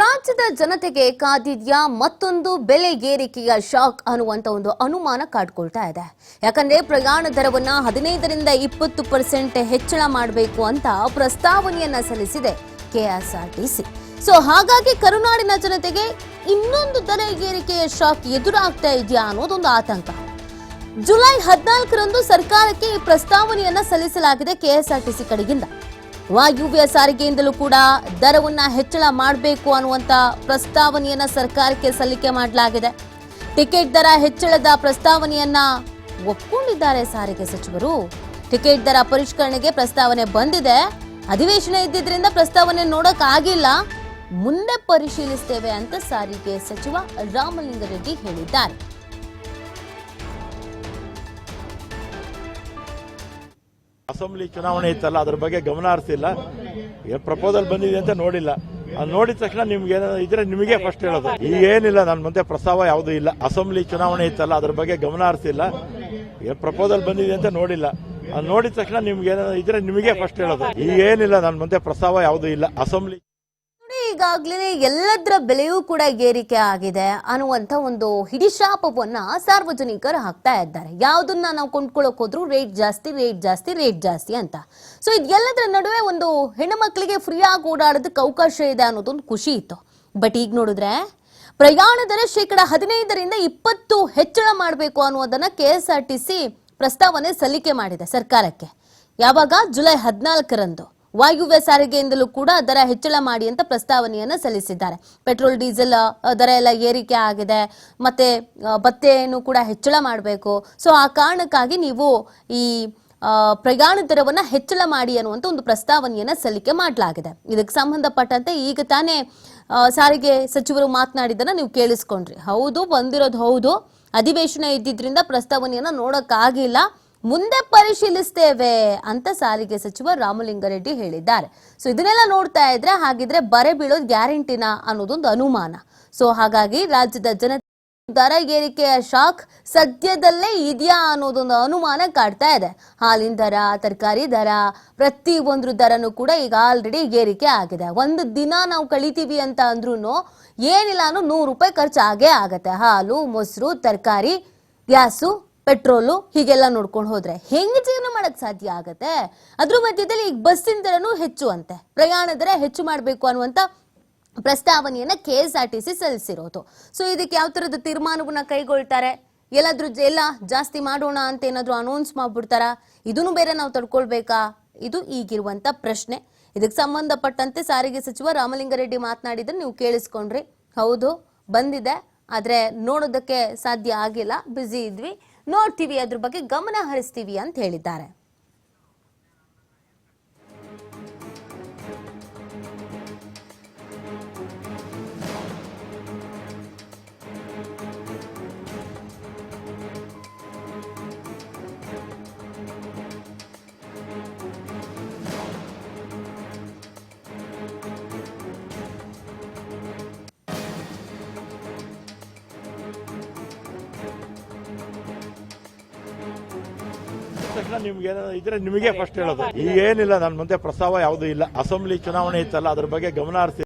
ರಾಜ್ಯದ ಜನತೆಗೆ ಕಾದಿದ್ಯಾ ಮತ್ತೊಂದು ಬೆಲೆ ಏರಿಕೆಯ ಶಾಕ್ ಅನ್ನುವಂತ ಒಂದು ಅನುಮಾನ ಕಾಡ್ಕೊಳ್ತಾ ಇದೆ. ಯಾಕಂದ್ರೆ ಪ್ರಯಾಣ ದರವನ್ನ 15ರಿಂದ 20% ಹೆಚ್ಚಳ ಮಾಡಬೇಕು ಅಂತ ಪ್ರಸ್ತಾವನೆಯನ್ನ ಸಲ್ಲಿಸಿದೆ ಕೆಎಸ್ಆರ್ಟಿಸಿ. ಸೊ ಹಾಗಾಗಿ ಕರುನಾಡಿನ ಜನತೆಗೆ ಇನ್ನೊಂದು ದರ ಏರಿಕೆಯ ಶಾಕ್ ಎದುರಾಗ್ತಾ ಇದೆಯಾ ಅನ್ನೋದೊಂದು ಆತಂಕ. ಜುಲೈ 14ರಂದು ಸರ್ಕಾರಕ್ಕೆ ಈ ಪ್ರಸ್ತಾವನೆಯನ್ನ ಸಲ್ಲಿಸಲಾಗಿದೆ ಕೆಎಸ್ಆರ್ಟಿಸಿ ಕಡೆಯಿಂದ. ವಾಯುವ್ಯ ಸಾರಿಗೆಯಿಂದಲೂ ಕೂಡ ದರವನ್ನ ಹೆಚ್ಚಳ ಮಾಡಬೇಕು ಅನ್ನುವಂತ ಪ್ರಸ್ತಾವನೆಯನ್ನ ಸರ್ಕಾರಕ್ಕೆ ಸಲ್ಲಿಕೆ ಮಾಡಲಾಗಿದೆ. ಟಿಕೆಟ್ ದರ ಹೆಚ್ಚಳದ ಪ್ರಸ್ತಾವನೆಯನ್ನ ಒಪ್ಪಿಕೊಂಡಿದ್ದಾರೆ ಸಾರಿಗೆ ಸಚಿವರು. ಟಿಕೆಟ್ ದರ ಪರಿಷ್ಕರಣೆಗೆ ಪ್ರಸ್ತಾವನೆ ಬಂದಿದೆ. ಅಧಿವೇಶನ ಇದ್ದಿದ್ರಿಂದ ಪ್ರಸ್ತಾವನೆ ನೋಡಕ್ ಆಗಿಲ್ಲ, ಮುಂದೆ ಪರಿಶೀಲಿಸುತ್ತೇವೆ ಅಂತ ಸಾರಿಗೆ ಸಚಿವ ರಾಮಲಿಂಗಾರೆಡ್ಡಿ ಹೇಳಿದ್ದಾರೆ. ಅಸೆಂಬ್ಲಿ ಚುನಾವಣೆ ಇತ್ತಲ್ಲ, ಅದ್ರ ಬಗ್ಗೆ ಗಮನ ಹರಿಸಿಲ್ಲ. ಪ್ರಪೋಸಲ್ ಬಂದಿದೆ ಅಂತ ನೋಡಿಲ್ಲ. ನೋಡಿದ ತಕ್ಷಣ ನಿಮ್ಗೆ ಇದ್ರೆ ನಿಮಗೆ ಫಸ್ಟ್ ಹೇಳೋದು. ಈಗ ಏನಿಲ್ಲ, ನನ್ನ ಮುಂದೆ ಪ್ರಸ್ತಾವ ಯಾವುದೂ ಇಲ್ಲ. ಅಸೆಂಬ್ಲಿ ಚುನಾವಣೆ ಇತ್ತಲ್ಲ, ಅದ್ರ ಬಗ್ಗೆ ಗಮನ ಹರಿಸಿಲ್ಲ. ಪ್ರಪೋಸಲ್ ಬಂದಿದೆ ಅಂತ ನೋಡಿಲ್ಲ. ನೋಡಿದ ತಕ್ಷಣ ನಿಮ್ಗೆ ಇದ್ರೆ ನಿಮಗೆ ಫಸ್ಟ್ ಹೇಳೋದು. ಈಗ ಏನಿಲ್ಲ, ನನ್ನ ಮುಂದೆ ಪ್ರಸ್ತಾವ ಯಾವುದೂ ಇಲ್ಲ. ಅಸೆಂಬ್ಲಿ ಈಗಾಗಲೇ ಎಲ್ಲದರ ಬೆಲೆಯೂ ಕೂಡ ಏರಿಕೆ ಆಗಿದೆ ಅನ್ನುವಂತ ಒಂದು ಹಿಡಿಶಾಪವನ್ನ ಸಾರ್ವಜನಿಕರು ಹಾಕ್ತಾ ಇದ್ದಾರೆ. ಯಾವುದನ್ನ ನಾವು ಕೊಂಡ್ಕೊಳ್ಳೋಕೆ ಹೋದ್ರು ರೇಟ್ ಜಾಸ್ತಿ ಅಂತ. ಸೊ ಇದೆಲ್ಲದರ ನಡುವೆ ಒಂದು ಹೆಣ್ಣು ಮಕ್ಕಳಿಗೆ ಫ್ರೀ ಆಗಿ ಓಡಾಡೋದಕ್ಕೆ ಅವಕಾಶ ಇದೆ ಅನ್ನೋದೊಂದು ಖುಷಿ ಇತ್ತು. ಬಟ್ ಈಗ ನೋಡಿದ್ರೆ ಪ್ರಯಾಣ ದರ 15ರಿಂದ 20% ಹೆಚ್ಚಳ ಮಾಡಬೇಕು ಅನ್ನೋದನ್ನ ಕೆಎಸ್ಆರ್ಟಿಸಿ ಪ್ರಸ್ತಾವನೆ ಸಲ್ಲಿಕೆ ಮಾಡಿದೆ ಸರ್ಕಾರಕ್ಕೆ. ಯಾವಾಗ? ಜುಲೈ 14ರಂದು ವಾಯುವ್ಯ ಸಾರಿಗೆಯಿಂದಲೂ ಕೂಡ ದರ ಹೆಚ್ಚಳ ಮಾಡಿ ಅಂತ ಪ್ರಸ್ತಾವನೆಯನ್ನ ಸಲ್ಲಿಸಿದ್ದಾರೆ. ಪೆಟ್ರೋಲ್ ಡೀಸೆಲ್ ದರ ಎಲ್ಲ ಏರಿಕೆ ಆಗಿದೆ, ಮತ್ತೆ ಭತ್ಯೆಯನ್ನು ಕೂಡ ಹೆಚ್ಚಳ ಮಾಡಬೇಕು. ಸೊ ಆ ಕಾರಣಕ್ಕಾಗಿ ನೀವು ಈ ಪ್ರಯಾಣ ದರವನ್ನ ಹೆಚ್ಚಳ ಮಾಡಿ ಅನ್ನುವಂತ ಒಂದು ಪ್ರಸ್ತಾವನೆಯನ್ನ ಸಲ್ಲಿಕೆ ಮಾಡಲಾಗಿದೆ. ಇದಕ್ಕೆ ಸಂಬಂಧಪಟ್ಟಂತೆ ಈಗ ತಾನೇ ಸಾರಿಗೆ ಸಚಿವರು ಮಾತನಾಡಿದ್ದನ್ನ ನೀವು ಕೇಳಿಸ್ಕೊಂಡ್ರಿ. ಹೌದು, ಬಂದಿರೋದು ಹೌದು, ಅಧಿವೇಶನ ಇದ್ದಿದ್ರಿಂದ ಪ್ರಸ್ತಾವನೆಯನ್ನ ನೋಡಕ್ಕಾಗಿಲ್ಲ, ಮುಂದೆ ಪರಿಶೀಲಿಸ್ತೇವೆ ಅಂತ ಸಾರಿಗೆ ಸಚಿವ ರಾಮಲಿಂಗಾರೆಡ್ಡಿ ಹೇಳಿದ್ದಾರೆ. ಸೊ ಇದನ್ನೆಲ್ಲ ನೋಡ್ತಾ ಇದ್ರೆ ಹಾಗಿದ್ರೆ ಬರೆ ಬೀಳೋದು ಗ್ಯಾರಂಟಿನಾ ಅನ್ನೋದೊಂದು ಅನುಮಾನ. ಸೊ ಹಾಗಾಗಿ ರಾಜ್ಯದ ಜನತೆ ದರ ಏರಿಕೆಯ ಶಾಕ್ ಸದ್ಯದಲ್ಲೇ ಇದೆಯಾ ಅನ್ನೋದೊಂದು ಅನುಮಾನ ಕಾಡ್ತಾ ಇದೆ. ಹಾಲಿನ ದರ, ತರಕಾರಿ ದರ, ಪ್ರತಿ ಒಂದು ದರನೂ ಕೂಡ ಈಗ ಆಲ್ರೆಡಿ ಏರಿಕೆ ಆಗಿದೆ. ಒಂದು ದಿನ ನಾವು ಕಳಿತೀವಿ ಅಂತ ಅಂದ್ರೂ ಏನಿಲ್ಲ ಅನ್ನೋ 100 ರೂಪಾಯಿ ಖರ್ಚು ಆಗೇ ಆಗತ್ತೆ. ಹಾಲು, ಮೊಸರು, ತರಕಾರಿ, ಗ್ಯಾಸು, ಪೆಟ್ರೋಲು ಹೀಗೆಲ್ಲ ನೋಡ್ಕೊಂಡು ಹೋದ್ರೆ ಹೆಂಗ್ ಜೀವನ ಮಾಡಕ್ ಸಾಧ್ಯ ಆಗತ್ತೆ? ಅದ್ರ ಮಧ್ಯದಲ್ಲಿ ಈಗ ಬಸ್ಸಿನ ದರನೂ ಹೆಚ್ಚು ಅಂತೆ, ಪ್ರಯಾಣ ದರ ಹೆಚ್ಚು ಮಾಡಬೇಕು ಅನ್ನುವಂತ ಪ್ರಸ್ತಾವನೆಯನ್ನ ಕೆಎಸ್ಆರ್ಟಿಸಿ ಸಲ್ಲಿಸಿರೋದು. ಸೊ ಇದಕ್ಕೆ ಯಾವ ತರದ ತೀರ್ಮಾನವನ್ನ ಕೈಗೊಳ್ತಾರೆ? ಎಲ್ಲ ಜಾಸ್ತಿ ಮಾಡೋಣ ಅಂತ ಏನಾದ್ರು ಅನೌನ್ಸ್ ಮಾಡ್ಬಿಡ್ತಾರ? ಇದನ್ನು ಬೇರೆ ನಾವು ತಡ್ಕೊಳ್ಬೇಕಾ? ಇದು ಈಗಿರುವಂತ ಪ್ರಶ್ನೆ. ಇದಕ್ಕೆ ಸಂಬಂಧಪಟ್ಟಂತೆ ಸಾರಿಗೆ ಸಚಿವ ರಾಮಲಿಂಗಾರೆಡ್ಡಿ ಮಾತನಾಡಿದ್ರೆ ನೀವು ಕೇಳಿಸ್ಕೊಂಡ್ರಿ. ಹೌದು, ಬಂದಿದೆ, ಆದ್ರೆ ನೋಡೋದಕ್ಕೆ ಸಾಧ್ಯ ಆಗಿಲ್ಲ, ಬ್ಯುಸಿ ಇದ್ವಿ, ನೋಡ್ತೀವಿ, ಅದ್ರ ಬಗ್ಗೆ ಗಮನ ಹರಿಸ್ತೀವಿ ಅಂತ ಹೇಳಿದ್ದಾರೆ. ತಕ್ಷಣ ನಿಮ್ಗೆ ಇದ್ರೆ ನಿಮಗೆ ಫಸ್ಟ್ ಹೇಳೋದು. ಈಗ ಏನಿಲ್ಲ, ನನ್ನ ಮುಂದೆ ಪ್ರಸ್ತಾವ ಯಾವುದೂ ಇಲ್ಲ. ಅಸೆಂಬ್ಲಿ ಚುನಾವಣೆ ಇತ್ತಲ್ಲ, ಅದ್ರ ಬಗ್ಗೆ ಗಮನ ಹರಿಸಿ